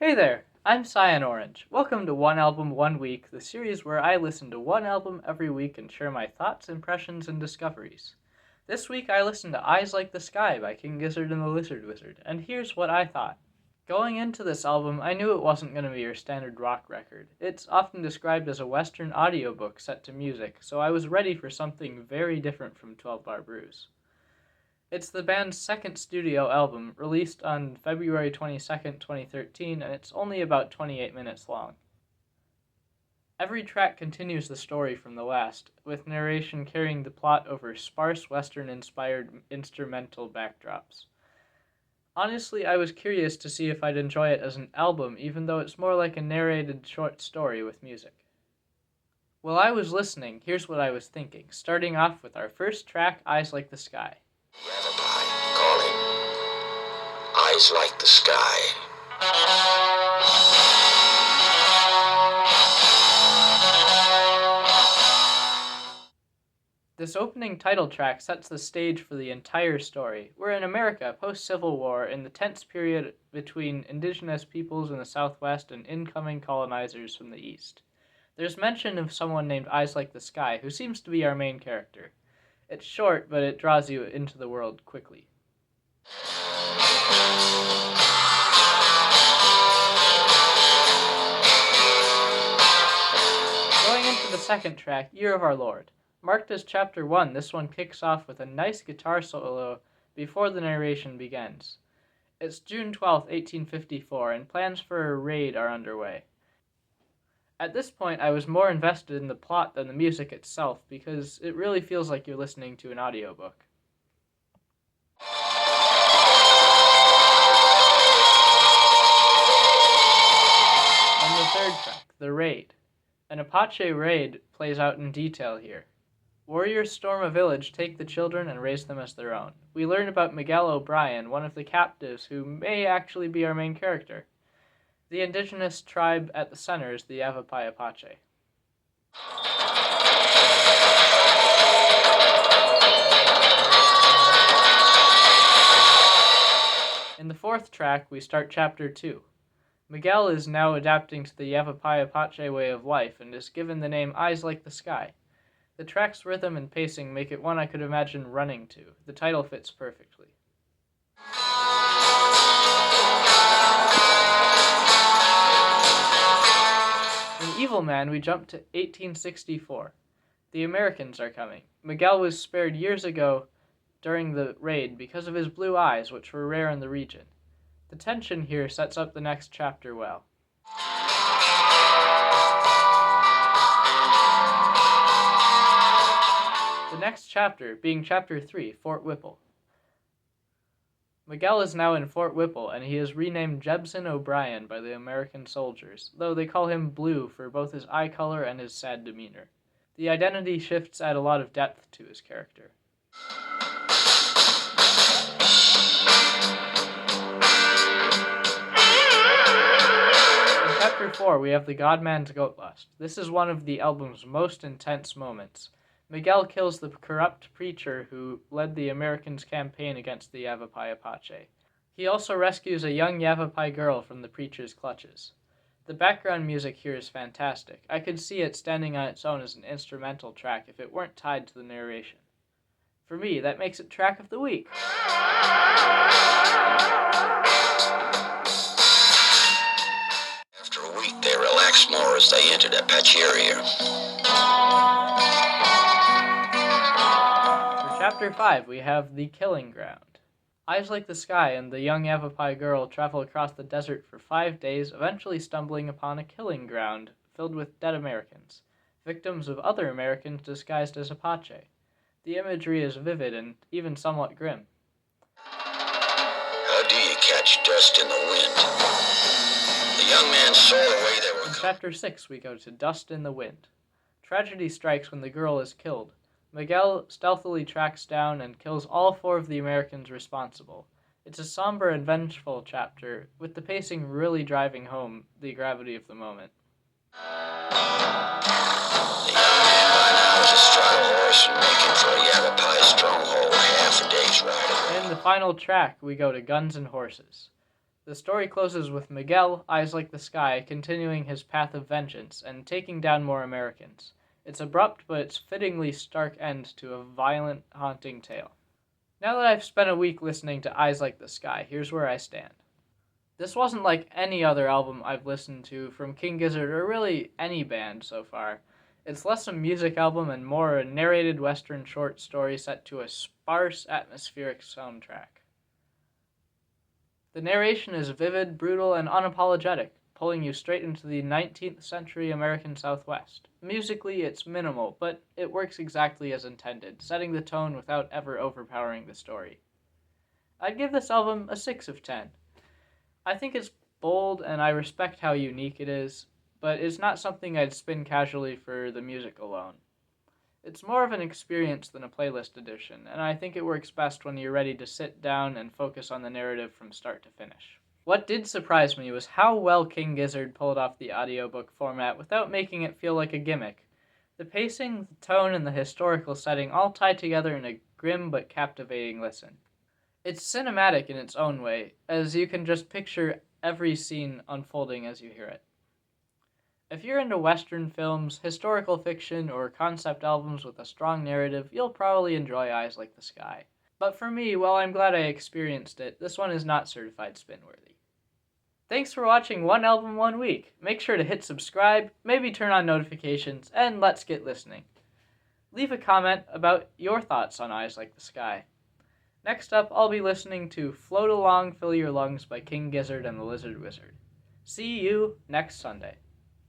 Hey there, I'm Cyan Orange. Welcome to One Album, One Week, the series where I listen to one album every week and share my thoughts, impressions, and discoveries. This week I listened to Eyes Like the Sky by King Gizzard and the Lizard Wizard, and here's what I thought. Going into this album, I knew it wasn't going to be your standard rock record. It's often described as a Western audiobook set to music, so I was ready for something very different from 12 Bar Brews. It's the band's second studio album, released on February 22nd, 2013, and it's only about 28 minutes long. Every track continues the story from the last, with narration carrying the plot over sparse Western-inspired instrumental backdrops. Honestly, I was curious to see if I'd enjoy it as an album, even though it's more like a narrated short story with music. While I was listening, here's what I was thinking, starting off with our first track, Eyes Like the Sky. Yavapai, call him. Eyes like the sky. This opening title track sets the stage for the entire story. We're in America post-Civil War in the tense period between indigenous peoples in the Southwest and incoming colonizers from the East. There's mention of someone named Eyes Like the Sky, who seems to be our main character. It's short, but it draws you into the world quickly. Going into the second track, Year of Our Lord. Marked as Chapter 1, this one kicks off with a nice guitar solo before the narration begins. It's June 12, 1854, and plans for a raid are underway. At this point, I was more invested in the plot than the music itself, because it really feels like you're listening to an audiobook. And the third track, The Raid. An Apache raid plays out in detail here. Warriors storm a village, take the children, and raise them as their own. We learn about Miguel O'Brien, one of the captives who may actually be our main character. The indigenous tribe at the center is the Yavapai Apache. In the fourth track, we start Chapter 2. Miguel is now adapting to the Yavapai Apache way of life and is given the name Eyes Like the Sky. The track's rhythm and pacing make it one I could imagine running to. The title fits perfectly. In Evil Man, we jump to 1864. The Americans are coming. Miguel was spared years ago during the raid because of his blue eyes, which were rare in the region. The tension here sets up the next chapter well. The next chapter being Chapter 3, Fort Whipple. Miguel is now in Fort Whipple, and he is renamed Jebson O'Brien by the American soldiers, though they call him Blue for both his eye color and his sad demeanor. The identity shifts add a lot of depth to his character. In Chapter 4, we have the Godman's Goat Lust. This is one of the album's most intense moments. Miguel kills the corrupt preacher who led the Americans' campaign against the Yavapai Apache. He also rescues a young Yavapai girl from the preacher's clutches. The background music here is fantastic. I could see it standing on its own as an instrumental track if it weren't tied to the narration. For me, that makes it Track of the Week. After a week, they relaxed more as they entered Apache area. Chapter 5, we have The Killing Ground. Eyes Like the Sky and the young Yavapai girl travel across the desert for 5 days, eventually stumbling upon a killing ground filled with dead Americans, victims of other Americans disguised as Apache. The imagery is vivid and even somewhat grim. How do you catch dust in the wind? The young man saw the way they were In Chapter 6, we go to Dust in the Wind. Tragedy strikes when the girl is killed. Miguel stealthily tracks down and kills all 4 of the Americans responsible. It's a somber and vengeful chapter, with the pacing really driving home the gravity of the moment. The young man by now is astride a horse and making for a Yavapai stronghold half a day's ride away. In the final track, we go to Guns and Horses. The story closes with Miguel, Eyes Like the Sky, continuing his path of vengeance and taking down more Americans. It's abrupt, but it's fittingly stark end to a violent, haunting tale. Now that I've spent a week listening to Eyes Like the Sky, here's where I stand. This wasn't like any other album I've listened to from King Gizzard or really any band so far. It's less a music album and more a narrated western short story set to a sparse, atmospheric soundtrack. The narration is vivid, brutal, and unapologetic, pulling you straight into the 19th century American Southwest. Musically, it's minimal, but it works exactly as intended, setting the tone without ever overpowering the story. I'd give this album a 6 of 10. I think it's bold and I respect how unique it is, but it's not something I'd spin casually for the music alone. It's more of an experience than a playlist edition, and I think it works best when you're ready to sit down and focus on the narrative from start to finish. What did surprise me was how well King Gizzard pulled off the audiobook format without making it feel like a gimmick. The pacing, the tone, and the historical setting all tie together in a grim but captivating listen. It's cinematic in its own way, as you can just picture every scene unfolding as you hear it. If you're into Western films, historical fiction, or concept albums with a strong narrative, you'll probably enjoy Eyes Like the Sky. But for me, while I'm glad I experienced it, this one is not certified spin-worthy. Thanks for watching One Album One Week. Make sure to hit subscribe, maybe turn on notifications, and let's get listening. Leave a comment about your thoughts on Eyes Like the Sky. Next up, I'll be listening to Float Along, Fill Your Lungs by King Gizzard and the Lizard Wizard. See you next Sunday.